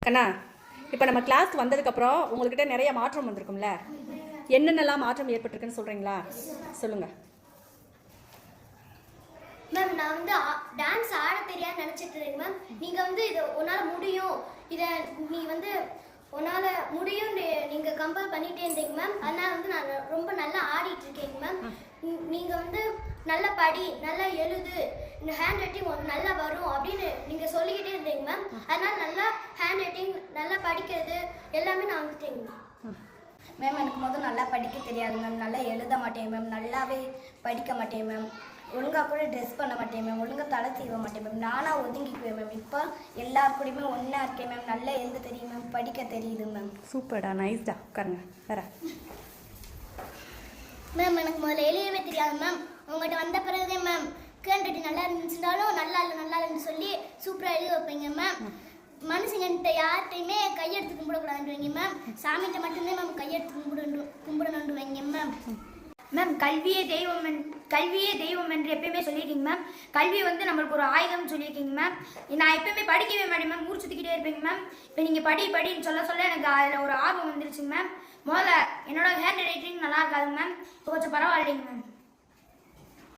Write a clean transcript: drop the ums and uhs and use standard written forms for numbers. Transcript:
கண்ணா, இப்போ நம்ம கிளாஸ்க்கு வந்ததுக்கப்புறம் உங்கள்கிட்ட நிறைய மாற்றம் வந்திருக்கும்ல, என்னென்னலாம் மாற்றம் ஏற்பட்டிருக்குன்னு சொல்கிறீங்களா? சொல்லுங்கள் மேம். நான் வந்து டான்ஸ் ஆட தெரியாது நினச்சிட்டு இருக்கேன் மேம். நீங்கள் வந்து இதை உன்னால் முடியும், இதை நீ வந்து உன்னால் முடியும் நீங்கள் கம்பேர் பண்ணிகிட்டே இருந்தீங்க மேம். அதனால் வந்து நான் ரொம்ப நல்லா ஆடிட்டு இருக்கேங்க மேம். நீங்கள் வந்து நல்லா படி, நல்லா எழுது, இந்த ஹேண்ட் ரைட்டிங் உங்களுக்கு நல்லா வரும் அப்படின்னு நீங்கள் சொல்லிக்கிட்டே இருந்தீங்க மேம். அதனால் நல்லா ஹேண்ட் ரைட்டிங், நல்லா படிக்கிறது எல்லாமே நான் வந்துட்டேங்க மேம். எனக்கு முதல் நல்லா படிக்க தெரியாது மேம், நல்லா எழுத மாட்டேன் மேம், நல்லாவே படிக்க மாட்டேன் மேம், ஒழுங்காக கூட ட்ரெஸ் பண்ண மாட்டேன் மேம், ஒழுங்காக தலை செய்ய மாட்டேன் மேம், நானாக ஒதுங்கிக்குவேன் மேம். இப்போ எல்லார் கூடயுமே ஒன்றா இருக்கேன் மேம், நல்லா எழுத தெரியும் மேம், படிக்க தெரியுது மேம். சூப்பர்டா, நைஸ்டா. உட்காருங்க. வேற மேம், எனக்கு முதல்ல எழுதவே தெரியாது மேம். உங்கள்கிட்ட வந்த பிறகுதே மேம் கேட்டுட்டு நல்லா இருந்துச்சுட்டாலும் நல்லா இல்லை நல்லா இல்லைன்னு சொல்லி சூப்பராக எழுத வைப்பீங்க மேம். மனுஷங்கிட்ட யார்கிட்டையுமே கையெடுத்து கும்பிடக்கூடாதுன்றீங்க மேம். சாமிகிட்ட மட்டும்தான் மேம் கையெடுத்து கும்பிடணுன்றீங்க மேம். மேம், கல்வியே தெய்வம் என்று எப்பயுமே சொல்லியிருக்கீங்க மேம். கல்வி வந்து நம்மளுக்கு ஒரு ஆயுதம்னு சொல்லியிருக்கீங்க மேம். நான் எப்பயுமே படிக்கவே மாட்டேன் மேம், ஊர் சுற்றிக்கிட்டே இருப்பேங்க மேம். இப்போ நீங்கள் படின்னு சொல்ல எனக்கு அதில் ஒரு ஆர்வம் வந்துருச்சுங்க மேம். முதல்ல என்னோட ஹேண்ட் ரைட்டிங் நல்லா இருக்காதுங்க மேம், இப்போ கொஞ்சம் பரவாயில்லைங்க மேம்.